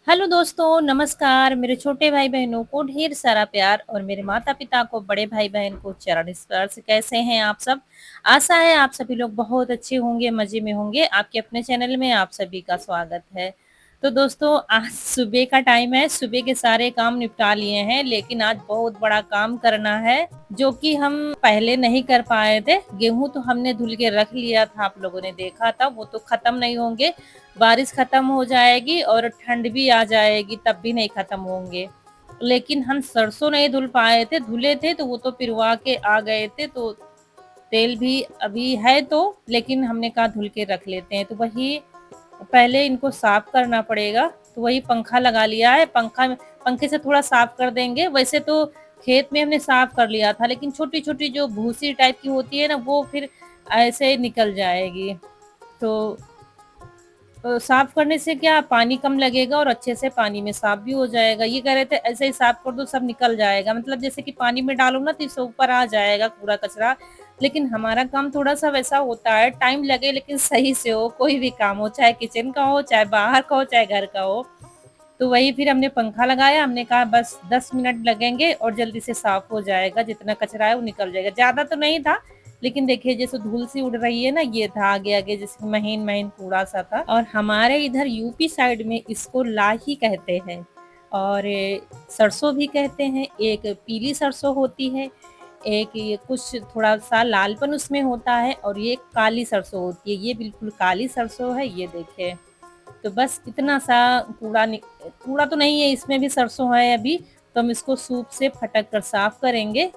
Hello दोस्तों, नमस्कार। मेरे छोटे भाई-बहनों को ढेर सारा प्यार और मेरे माता-पिता को, बड़े भाई-बहन को चरण स्पर्श। कैसे हैं आप सब? आशा है आप सभी लोग बहुत अच्छे होंगे, मज़े में होंगे। आपके अपने चैनल में आप सभी का स्वागत है। तो दोस्तों, आज सुबह का टाइम है, सुबह के सारे काम निपटा लिए हैं, लेकिन आज बहुत बड़ा काम करना है, जो कि हम पहले नहीं कर पाए थे। गेहूँ तो हमने धुल के रख लिया था, आप लोगों ने देखा था, वो तो खत्म नहीं होंगे। बारिश खत्म हो जाएगी और ठंड भी आ जाएगी, तब भी नहीं खत्म होंगे। लेकिन हम सरसों नहीं धुल पाए थे, धुले थे तो वो तो पिरवा के आ गए थे, तो तेल भी अभी है तो, लेकिन हमने कहा धुल के रख लेते हैं। तो वही पहले इनको साफ करना पड़ेगा, तो वही पंखा लगा लिया है। पंखे से थोड़ा साफ कर देंगे। वैसे तो खेत में हमने साफ कर लिया था, लेकिन छोटी-छोटी जो भूसी टाइप की होती है ना, वो फिर ऐसे निकल जाएगी। तो साफ करने से क्या पानी कम लगेगा और अच्छे से पानी में साफ भी हो जाएगा। ये कह रहे थे ऐसे ही साफ कर दो, सब निकल जाएगा। मतलब जैसे कि पानी में डालो ना तो इससे ऊपर आ जाएगा कूड़ा-कचरा। लेकिन हमारा काम थोड़ा-सा वैसा होता है, टाइम लगे लेकिन सही से हो, कोई भी काम हो, चाहे किचन का हो, चाहे बाहर का हो, चाहे घर का हो। तो वही फिर हमने पंखा लगाया, हमने कहा बस 10 मिनट लगेंगे और जल्दी से साफ हो जाएगा, जितना कचरा है वो निकल जाएगा। ज़्यादा तो नहीं था, लेकिन देखिए जैसे धूल-सी उड़ रही है ना, ये था आगे-आगे जैसे महीन-महीन कूड़ा-सा था। और हमारे इधर यूपी साइड में इसको लाही कहते हैं और सरसों भी कहते हैं। एक पीली सरसों होती है, एक ये कुछ थोड़ा-सा लालपन उसमें होता है और ये काली सरसों होती है। ये बिल्कुल काली सरसों है, ये देखिए। तो बस इतना सा कूड़ा तो नहीं है, इसमें भी सरसों है अभी, तो हम इसको सूप से फटक कर साफ करेंगे।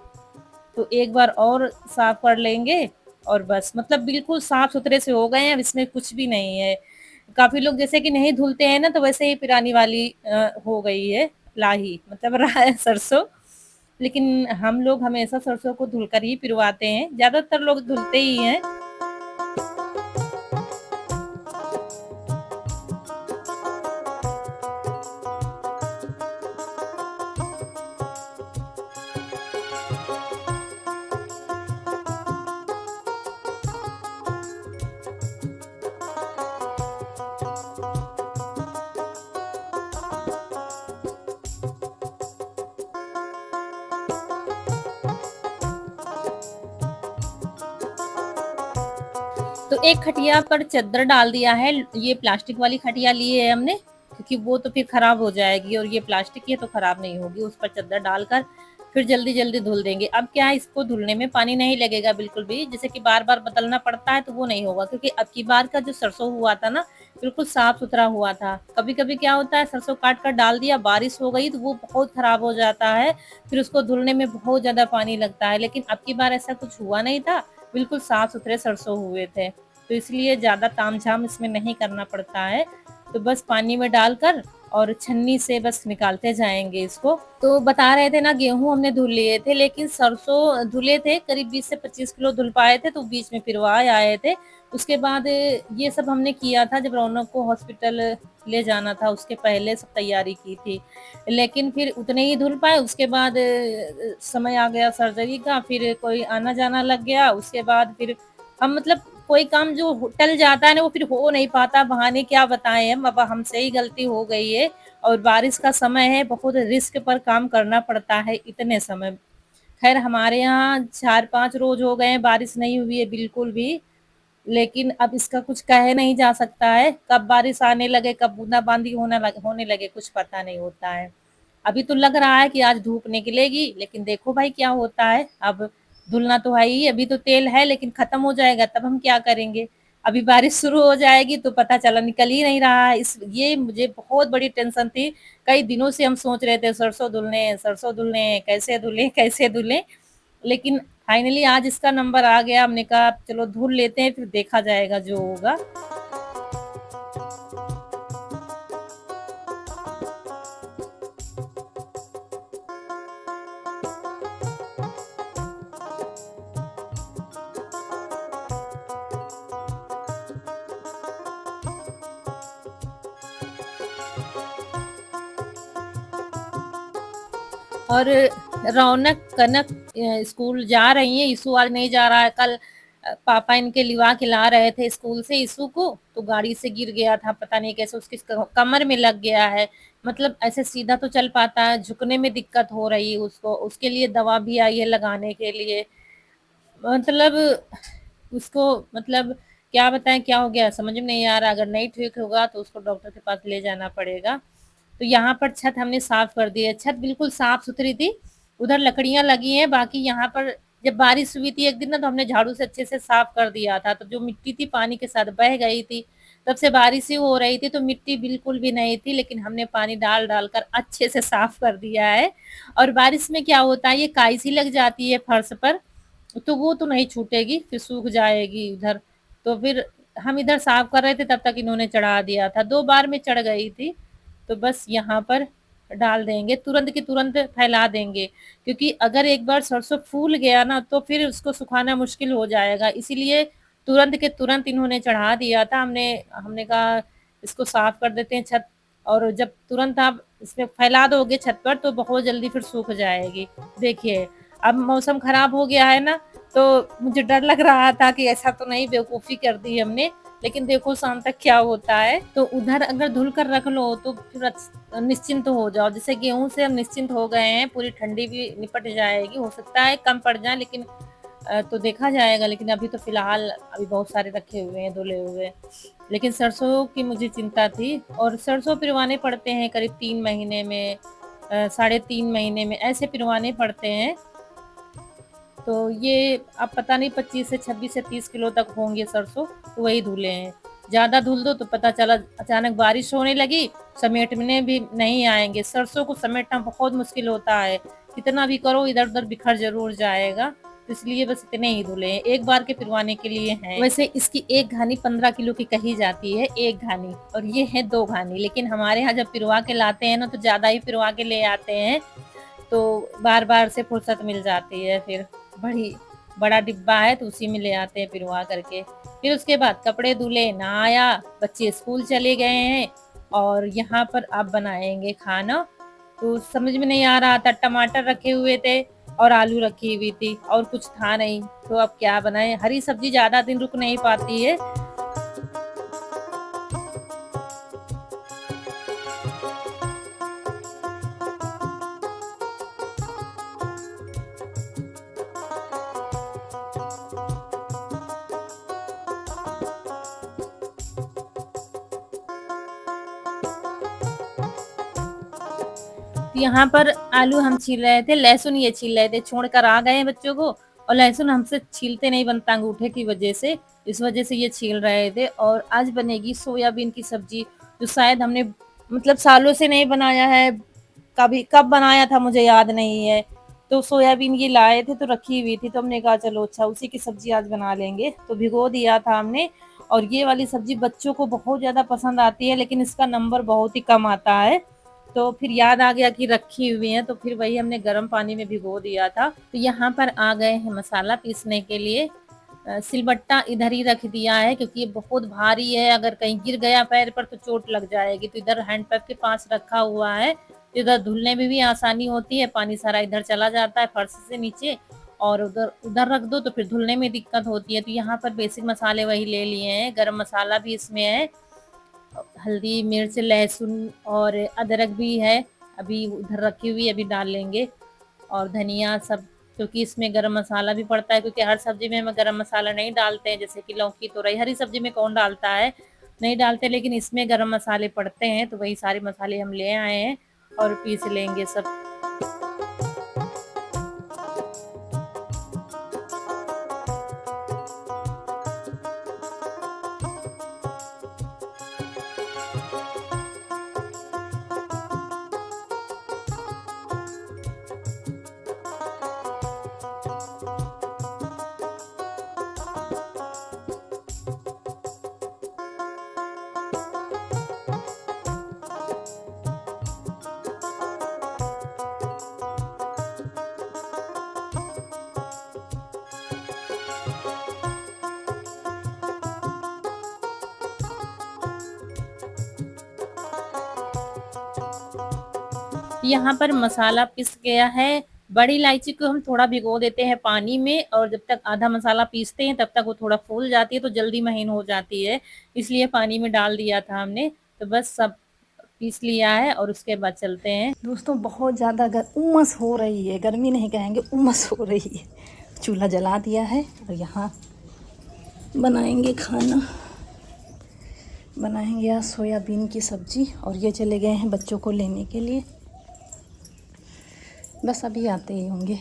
तो एक बार और साफ कर लेंगे और बस मतलब बिल्कुल साफ-सुथरे से हो गए हैं, अब इसमें कुछ भी नहीं है। काफ़ी लोग जैसे कि नहीं धुलते हैं ना, तो वैसे ही पुरानी वाली हो गई है लाही मतलब रहा है सरसों। लेकिन हम लोग हमेशा सरसों को धुलकर ही पिरवाते हैं, ज़्यादातर लोग धुलते ही हैं। तो एक खटिया पर चद्दर डाल दिया है, ये प्लास्टिक वाली खटिया ली है हमने, क्योंकि वो तो फिर खराब हो जाएगी और ये प्लास्टिक की है तो खराब नहीं होगी। उस पर चद्दर डालकर फिर जल्दी-जल्दी धुल देंगे। अब क्या है, इसको धुलने में पानी नहीं लगेगा बिल्कुल भी, जैसे कि बार-बार बदलना पड़ता है तो वो नहीं होगा, क्योंकि अब की बार का जो सरसों हुआ था ना, बिल्कुल साफ-सुथरा हुआ था। कभी-कभी क्या होता है, सरसों काट कर डाल दिया, बारिश हो गई तो वो बहुत खराब हो जाता है, फिर उसको धुलने में बहुत ज़्यादा पानी लगता है। लेकिन अब की बार ऐसा कुछ हुआ नहीं था, बिल्कुल साफ-सुथरे सरसों हुए थे। तो इसलिए ज़्यादा तामझाम इसमें नहीं करना पड़ता है। तो बस पानी में डालकर और छन्नी से बस निकालते जाएँगे इसको। तो बता रहे थे ना, गेहूँ हमने धुल लिए थे, लेकिन सरसों धुले थे, करीब 20 से 25 किलो धुल पाए थे, तो बीच में फिरवा आए थे। उसके बाद ये सब हमने किया था जब रौनक को हॉस्पिटल ले जाना था, उसके पहले सब तैयारी की थी। लेकिन फिर उतने ही धुल पाए, उसके बाद समय आ गया सर्जरी का, फिर कोई आना-जाना लग गया, उसके बाद फिर हम मतलब कोई काम जो टल जाता है ना, वो फिर हो नहीं पाता। बहाने क्या बताएँ हम, अब हमसे ही गलती हो गई है और बारिश का समय है, बहुत रिस्क पर काम करना पड़ता है इतने समय। ख़ैर हमारे यहाँ 4-5 रोज़ हो गए हैं, बारिश नहीं हुई है बिल्कुल भी, लेकिन अब इसका कुछ कहा नहीं जा सकता है। कब बारिश आने लगे, कब बूँदा-बांदी होने लगे, कुछ पता नहीं होता है। अभी तो लग रहा है कि आज धूप निकलेगी, लेकिन देखो भाई क्या होता है। अब धुलना तो है ही, अभी तो तेल है लेकिन खत्म हो जाएगा तब हम क्या करेंगे? अभी बारिश शुरू हो जाएगी तो पता चला निकल ही नहीं रहा है। इस ये मुझे बहुत बड़ी टेंशन थी। कई दिनों से हम सोच रहे थे सरसों धुलने हैं, कैसे धुलें, कैसे धुलें? लेकिन फाइनली आज इसका नंबर आ गया, हमने कहा चलो धुल लेते हैं, फिर देखा जाएगा जो होगा। और रौनक, कनक स्कूल जा रही हैं, इशू आज नहीं जा रहा है। कल पापा इनके लिवा के ला रहे थे स्कूल से इशू को, तो गाड़ी से गिर गया था, पता नहीं कैसे उसकी कमर में लग गया है। मतलब ऐसे सीधा तो चल पाता है, झुकने में दिक्कत हो रही है उसको, उसके लिए दवा भी आई है लगाने के लिए। मतलब उसको मतलब क्या बताएँ क्या हो गया समझ में नहीं आ रहा, अगर नहीं ठीक होगा तो उसको डॉक्टर के पास ले जाना पड़ेगा। तो यहाँ पर छत हमने साफ कर दी है, छत बिल्कुल साफ-सुथरी थी, उधर लकड़ियाँ लगी हैं, बाकी यहाँ पर जब बारिश हुई थी एक दिन ना तो हमने झाड़ू से अच्छे से साफ कर दिया था, तो जो मिट्टी थी पानी के साथ बह गई थी, तब से बारिश ही हो रही थी तो मिट्टी बिल्कुल भी नहीं थी, लेकिन हमने पानी डाल-डाल कर अच्छे से साफ कर दिया है। और बारिश में क्या होता है ये काई सी लग जाती है फर्श पर, तो वो तो नहीं छूटेगी, फिर सूख जाएगी उधर। तो फिर हम इधर साफ कर रहे थे तब तक इन्होंने चढ़ा दिया था, 2 बार में चढ़ गई थी। तो बस यहाँ पर डाल देंगे, तुरंत की तुरंत फैला देंगे, क्योंकि अगर एक बार सरसों फूल गया ना तो फिर उसको सुखाना मुश्किल हो जाएगा। इसीलिए तुरंत के तुरंत इन्होंने चढ़ा दिया था। हमने हमने कहा इसको साफ कर देते हैं छत, और जब तुरंत आप इसमें फैला दोगे छत पर तो बहुत जल्दी फिर सूख जाएगी। देखिए, अब मौसम खराब हो गया है ना, तो मुझे डर लग रहा था कि ऐसा तो नहीं बेवकूफ़ी कर दी हमने, लेकिन देखो शाम तक क्या होता है। तो उधर अगर धुल कर रख लो तो फिर निश्चिंत हो जाओ। जैसे गेहूँ से हम निश्चिंत हो गए हैं, पूरी ठंडी भी निपट जाएगी। हो सकता है कम पड़ जाए, लेकिन तो देखा जाएगा, लेकिन अभी तो फ़िलहाल अभी बहुत सारे रखे हुए हैं धुले हुए। लेकिन सरसों की मुझे चिंता थी, और सरसों पिरवाने पड़ते हैं करीब 3 महीने में, साढ़े 3 महीने में ऐसे पिरवाने पड़ते हैं। तो ये अब पता नहीं 25 से 26 से 30 किलो तक होंगे सरसों, तो वही धुले हैं। ज़्यादा धुल दो तो पता चला अचानक बारिश होने लगी, समेटने भी नहीं आएँगे। सरसों को समेटना बहुत मुश्किल होता है, कितना भी करो इधर-उधर बिखर ज़रूर जाएगा, तो इसलिए बस इतने ही धुले हैं, एक बार के पिरवाने के लिए हैं। वैसे इसकी 1 घानी 15 किलो की कही जाती है, 1 घानी, और ये है 2 घानी, लेकिन हमारे यहाँ जब पिरवा के लाते हैं ना तो ज़्यादा ही पिरवा के ले आते हैं, तो बार-बार से फुर्सत मिल जाती है फिर। बड़ी बड़ा डिब्बा है तो उसी में ले आते हैं पिरवा करके। फिर उसके बाद कपड़े धुले, नहाया, बच्चे स्कूल चले गए हैं, और यहाँ पर अब बनाएँगे खाना। तो समझ में नहीं आ रहा था, टमाटर रखे हुए थे और आलू रखी हुई थी और कुछ था नहीं, तो अब क्या बनाएँ? हरी सब्ज़ी ज़्यादा दिन रुक नहीं पाती है। यहाँ पर आलू हम छील रहे थे, लहसुन ये छील रहे थे, छोड़ कर आ गए हैं बच्चों को, और लहसुन हमसे छीलते नहीं बनता अंगूठे की वजह से, इस वजह से ये छील रहे थे। और आज बनेगी सोयाबीन की सब्जी, जो शायद हमने मतलब सालों से नहीं बनाया है, कभी कब बनाया था मुझे याद नहीं है। तो सोयाबीन ये लाए थे तो रखी हुई थी, तो हमने कहा चलो अच्छा उसी की सब्जी आज बना लेंगे, तो भिगो दिया था हमने। और ये वाली सब्जी बच्चों को बहुत ज़्यादा पसंद आती है, लेकिन इसका नंबर बहुत ही कम आता है, तो फिर याद आ गया कि रखी हुई है, तो फिर वही हमने गर्म पानी में भिगो दिया था। तो यहाँ पर आ गए हैं मसाला पीसने के लिए। सिलबट्टा इधर ही रख दिया है क्योंकि ये बहुत भारी है, अगर कहीं गिर गया पैर पर तो चोट लग जाएगी, तो इधर हैंड पंप के पास रखा हुआ है। इधर धुलने में भी आसानी होती है, पानी सारा इधर चला जाता है फर्श से नीचे, और उधर उधर रख दो तो फिर धुलने में दिक्कत होती है। तो यहाँ पर बेसिक मसाले वही ले लिए हैं, गरम मसाला भी इसमें है, हल्दी, मिर्च, लहसुन और अदरक भी है, अभी उधर रखी हुई है, अभी डाल लेंगे। और धनिया सब, क्योंकि इसमें गरम मसाला भी पड़ता है, क्योंकि हर सब्जी में हम गरम मसाला नहीं डालते हैं, जैसे कि लौकी, तुरई, हरी सब्जी में कौन डालता है, नहीं डालते, लेकिन इसमें गरम मसाले पड़ते हैं, तो वही सारे मसाले हम ले आए हैं और पीस लेंगे सब। यहाँ पर मसाला पिस गया है। बड़ी इलायची को हम थोड़ा भिगो देते हैं पानी में, और जब तक आधा मसाला पीसते हैं तब तक वो थोड़ा फूल जाती है, तो जल्दी महीन हो जाती है, इसलिए पानी में डाल दिया था हमने। तो बस सब पीस लिया है और उसके बाद चलते हैं। दोस्तों बहुत ज़्यादा उमस हो रही है, गर्मी नहीं कहेंगे, उमस हो रही है। चूल्हा जला दिया है और यहाँ बनाएंगे खाना। बनाएंगे आज सोयाबीन की सब्ज़ी और ये चले गए हैं बच्चों को लेने के लिए, बस अभी आते ही होंगे।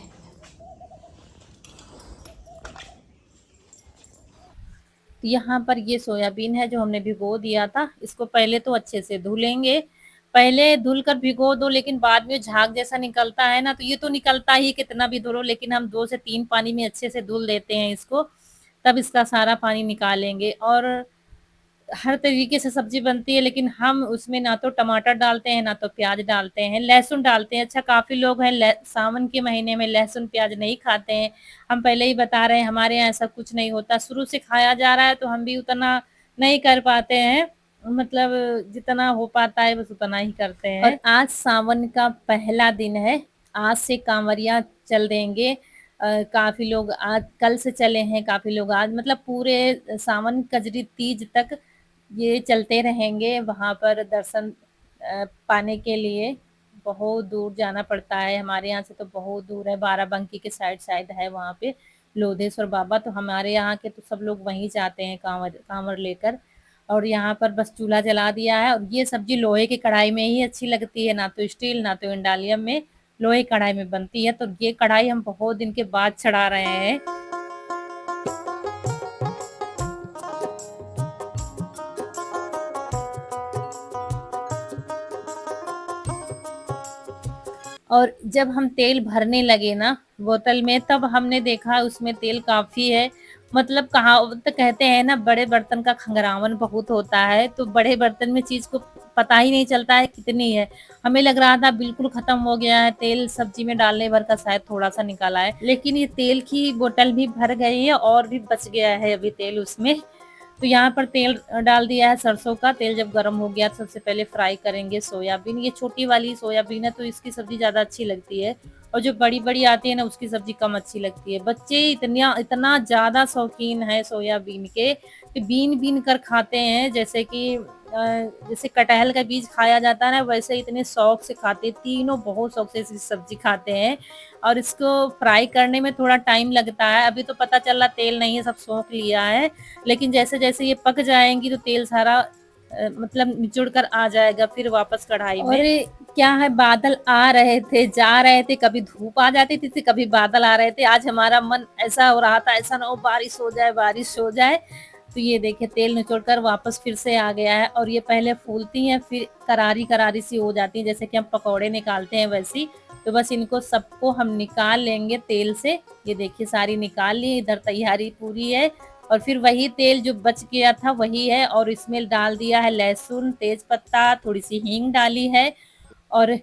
यहाँ पर ये सोयाबीन है जो हमने भिगो दिया था, इसको पहले तो अच्छे से धुलेंगे। पहले धुल कर भिगो दो, लेकिन बाद में झाग जैसा निकलता है ना, तो ये तो निकलता ही कितना भी धुलो, लेकिन हम 2 से 3 पानी में अच्छे से धुल देते हैं इसको, तब इसका सारा पानी निकालेंगे। और हर तरीके से सब्जी बनती है, लेकिन हम उसमें ना तो टमाटर डालते हैं ना तो प्याज डालते हैं, लहसुन डालते हैं। अच्छा, काफी लोग हैं सावन के महीने में लहसुन प्याज नहीं खाते हैं। हम पहले ही बता रहे हैं, हमारे यहाँ ऐसा कुछ नहीं होता, शुरू से खाया जा रहा है, तो हम भी उतना नहीं कर पाते हैं, मतलब जितना हो पाता है बस उतना ही करते हैं। और आज सावन का पहला दिन है, आज से कांवरिया चल देंगे। काफी लोग आज कल से चले हैं, काफी लोग आज, मतलब पूरे सावन कजरी तीज तक ये चलते रहेंगे। वहाँ पर दर्शन पाने के लिए बहुत दूर जाना पड़ता है, हमारे यहाँ से तो बहुत दूर है, बाराबंकी के साइड है वहाँ पे लोधेश्वर बाबा, तो हमारे यहाँ के तो सब लोग वहीं जाते हैं कांवर लेकर। और यहाँ पर बस चूल्हा जला दिया है, और ये सब्जी लोहे की कढ़ाई में ही अच्छी लगती है, ना तो स्टील ना तो इंडालियम में, लोहे कढ़ाई में बनती है। तो ये कढ़ाई हम बहुत दिन के बाद चढ़ा रहे हैं। और जब हम तेल भरने लगे ना बोतल में, तब हमने देखा उसमें तेल काफ़ी है। मतलब कहावत कहते हैं ना, बड़े बर्तन का खंगरावन बहुत होता है, तो बड़े बर्तन में चीज़ को पता ही नहीं चलता है कितनी है। हमें लग रहा था बिल्कुल खत्म हो गया है तेल, सब्जी में डालने भर का शायद थोड़ा-सा निकाला है, लेकिन ये तेल की बोतल भी भर गई है और भी बच गया है अभी तेल उसमें। तो यहाँ पर तेल डाल दिया है सरसों का तेल। जब गर्म हो गया तो सबसे पहले फ्राई करेंगे सोयाबीन। ये छोटी वाली सोयाबीन है तो इसकी सब्जी ज़्यादा अच्छी लगती है, और जो बड़ी बड़ी आती है ना उसकी सब्जी कम अच्छी लगती है। बच्चे इतना इतना ज़्यादा शौकीन है सोयाबीन के कि बीन बीन कर खाते हैं, जैसे कि जैसे कटहल का बीज खाया जाता है ना, वैसे इतने शौक से खाते हैं, तीनों बहुत शौक से इसकी सब्जी खाते हैं। और इसको फ्राई करने में थोड़ा टाइम लगता है, अभी तो पता चल रहा तेल नहीं है, सब सोख लिया है, लेकिन जैसे जैसे ये पक जाएंगी तो तेल सारा मतलब निचुड़ कर आ जाएगा फिर वापस कढ़ाई में। और क्या है, बादल आ रहे थे जा रहे थे, कभी धूप आ जाती थी, कभी बादल आ रहे थे। आज हमारा मन ऐसा हो रहा था, ऐसा ना हो बारिश हो जाए, बारिश हो जाए। तो ये देखिए तेल निचोड़ कर वापस फिर से आ गया है, और ये पहले फूलती हैं फिर करारी करारी सी हो जाती है, जैसे कि हम पकौड़े निकालते हैं वैसी। तो बस इनको सबको हम निकाल लेंगे तेल से। ये देखिए सारी निकाल ली, इधर तैयारी पूरी है। और फिर वही तेल जो बच गया था वही है, और इसमें डाल दिया है लहसुन, तेज पत्ता, थोड़ी सी हींग डाली है, और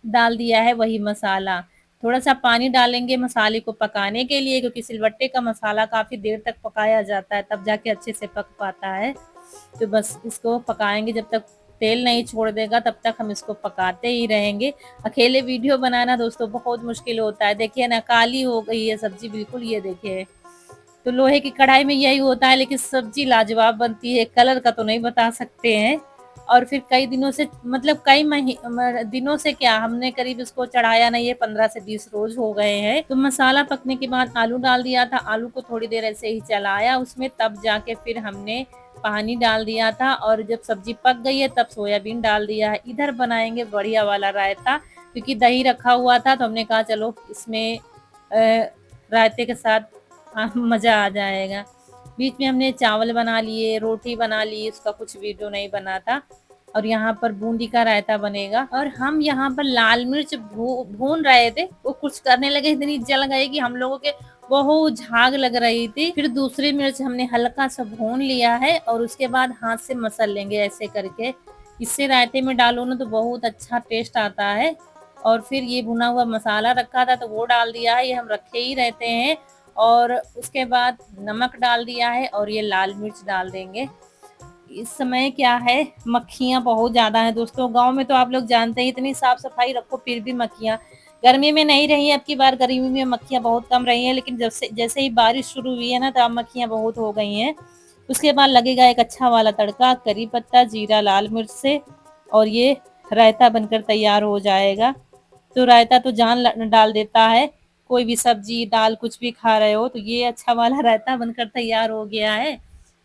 डाल दिया है वही मसाला। थोड़ा सा पानी डालेंगे मसाले को पकाने के लिए, क्योंकि सिलबट्टे का मसाला काफी देर तक पकाया जाता है, तब जाके अच्छे से पक पाता है। तो बस इसको पकाएंगे, जब तक तेल नहीं छोड़ देगा तब तक हम इसको पकाते ही रहेंगे। अकेले वीडियो बनाना दोस्तों बहुत मुश्किल होता है। देखिए ना, काली हो गई है सब्जी बिल्कुल, ये देखिए। तो लोहे की कढ़ाई में यही होता है, लेकिन सब्जी लाजवाब बनती है, कलर का तो नहीं बता सकते हैं। और फिर कई दिनों से, मतलब कई दिनों से क्या, हमने करीब इसको चढ़ाया नहीं है, 15 से 20 रोज हो गए हैं। तो मसाला पकने के बाद आलू डाल दिया था, आलू को थोड़ी देर ऐसे ही चलाया उसमें, तब जाके फिर हमने पानी डाल दिया था, और जब सब्जी पक गई है तब सोयाबीन डाल दिया है। इधर बनाएंगे बढ़िया वाला रायता, क्योंकि दही रखा हुआ था, तो हमने कहा चलो इसमें रायते के साथ मजा आ जाएगा। बीच में हमने चावल बना लिए, रोटी बना ली, उसका कुछ वीडियो नहीं बना था। और यहाँ पर बूंदी का रायता बनेगा, और हम यहाँ पर लाल मिर्च भून रहे थे, वो कुछ करने लगे, इतनी जल गई कि हम लोगों के बहुत झाग लग रही थी। फिर दूसरी मिर्च हमने हल्का सा भून लिया है, और उसके बाद हाथ से मसल लेंगे ऐसे करके। इससे रायते में डालो ना तो बहुत अच्छा टेस्ट आता है। और फिर ये भुना हुआ मसाला रखा था तो वो डाल दिया है, ये हम रखे ही रहते हैं। और उसके बाद नमक डाल दिया है, और ये लाल मिर्च डाल देंगे। इस समय क्या है, मक्खियाँ बहुत ज़्यादा हैं दोस्तों, गाँव में तो आप लोग जानते हैं इतनी साफ सफाई रखो फिर भी मक्खियाँ। गर्मी में नहीं रही, अब की बार गर्मी में मक्खियाँ बहुत कम रही हैं, लेकिन जैसे जैसे ही बारिश शुरू हुई है ना, तो अब मक्खियाँ बहुत हो गई हैं। उसके बाद लगेगा एक अच्छा वाला तड़का, करी पत्ता, जीरा, लाल मिर्च से, और ये रायता बनकर तैयार हो जाएगा। तो रायता तो जान डाल देता है, कोई भी सब्जी दाल कुछ भी खा रहे हो तो ये अच्छा वाला रायता बनकर तैयार हो गया है।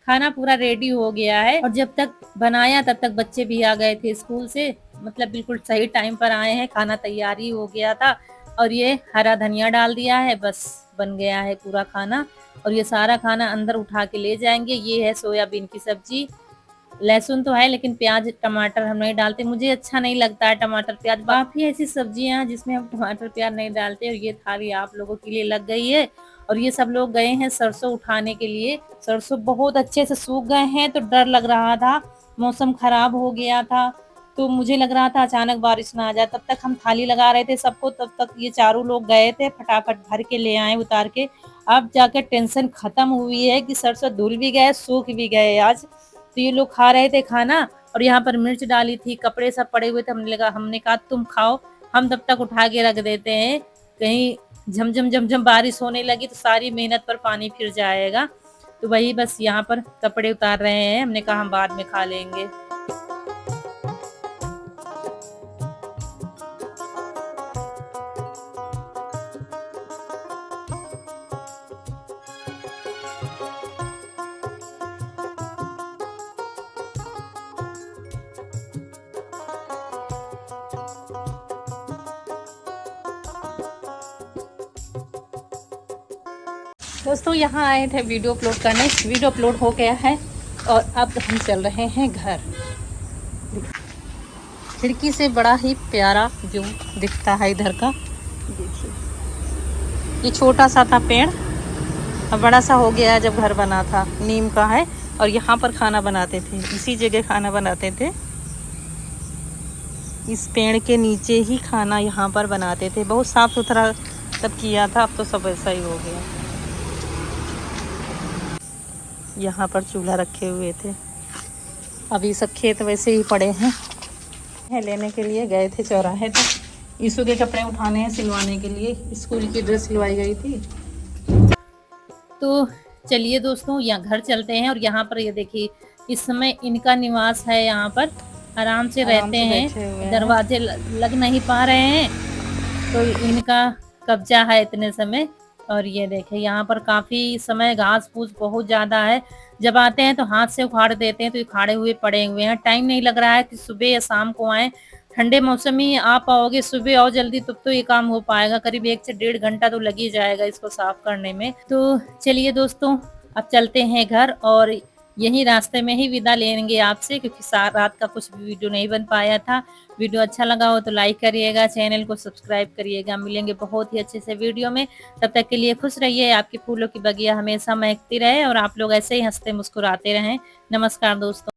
खाना पूरा रेडी हो गया है और जब तक बनाया तब तक बच्चे भी आ गए थे स्कूल से, मतलब बिल्कुल सही टाइम पर आए हैं, खाना तैयार ही हो गया था। और ये हरा धनिया डाल दिया है, बस बन गया है पूरा खाना। और ये सारा खाना अंदर उठा के ले जाएंगे। ये है सोयाबीन की सब्जी, लहसुन तो है लेकिन प्याज टमाटर हम नहीं डालते, मुझे अच्छा नहीं लगता है टमाटर प्याज। काफी ऐसी सब्जियां हैं जिसमें हम टमाटर प्याज नहीं डालते। और ये थाली आप लोगों के लिए लग गई है। और ये सब लोग गए हैं सरसों उठाने के लिए। सरसों बहुत अच्छे से सूख गए हैं तो डर लग रहा था, मौसम खराब हो गया था तो मुझे लग रहा था अचानक बारिश ना आ जाए। तब तक हम थाली लगा रहे थे सबको, तब तक ये चारों लोग गए थे, फटाफट भर के ले आए उतार के। अब जाकर टेंशन खत्म हुई है कि सरसों धुल भी गए सूख भी गए आज। तो ये लोग खा रहे थे खाना और यहाँ पर मिर्च डाली थी, कपड़े सब पड़े हुए थे। हमने कहा तुम खाओ, हम तब तक उठा के रख देते हैं, कहीं झमझम झमझम बारिश होने लगी तो सारी मेहनत पर पानी फिर जाएगा। तो वही बस यहाँ पर कपड़े उतार रहे हैं, हमने कहा हम बाद में खा लेंगे। दोस्तों यहाँ आए थे वीडियो अपलोड करने, वीडियो अपलोड हो गया है और अब हम चल रहे हैं घर। खिड़की से बड़ा ही प्यारा व्यू दिखता है इधर का। देखिए ये छोटा सा था पेड़, अब बड़ा सा हो गया है। जब घर बना था नीम का है और यहाँ पर खाना बनाते थे, इसी जगह खाना बनाते थे, इस पेड़ के नीचे ही खाना यहाँ पर बनाते थे। बहुत साफ सुथरा सब किया था, अब तो सब ऐसा ही हो गया। यहाँ पर चूल्हा रखे हुए थे, अभी सब खेत वैसे ही पड़े हैं। लेने के लिए गए थे चौराहे तक, ईशु के कपड़े उठाने हैं सिलवाने के लिए, स्कूल की ड्रेस सिलवाई गई थी। तो चलिए दोस्तों यहाँ घर चलते हैं। और यहाँ पर ये देखिए इस समय इनका निवास है, यहाँ पर आराम से रहते हैं, दरवाजे लग नहीं पा रहे हैं तो इनका कब्जा है इतने समय। और ये देखें यहाँ पर काफी समय घास फूस बहुत ज्यादा है, जब आते हैं तो हाथ से उखाड़ देते हैं तो उखाड़े हुए पड़े हुए हैं। टाइम नहीं लग रहा है कि सुबह या शाम को आए, ठंडे मौसम में ही आ पाओगे, सुबह आओ जल्दी तब तो ये काम हो पाएगा। करीब 1 से 1.5 घंटा तो लग ही जाएगा इसको साफ करने में। तो चलिए दोस्तों अब चलते हैं घर और यही रास्ते में ही विदा लेंगे आपसे, क्योंकि रात का कुछ भी वीडियो नहीं बन पाया था। वीडियो अच्छा लगा हो तो लाइक करिएगा, चैनल को सब्सक्राइब करिएगा। मिलेंगे बहुत ही अच्छे से वीडियो में, तब तक के लिए खुश रहिए, आपके फूलों की बगिया हमेशा महकती रहे और आप लोग ऐसे ही हंसते मुस्कुराते रहें। नमस्कार दोस्तों।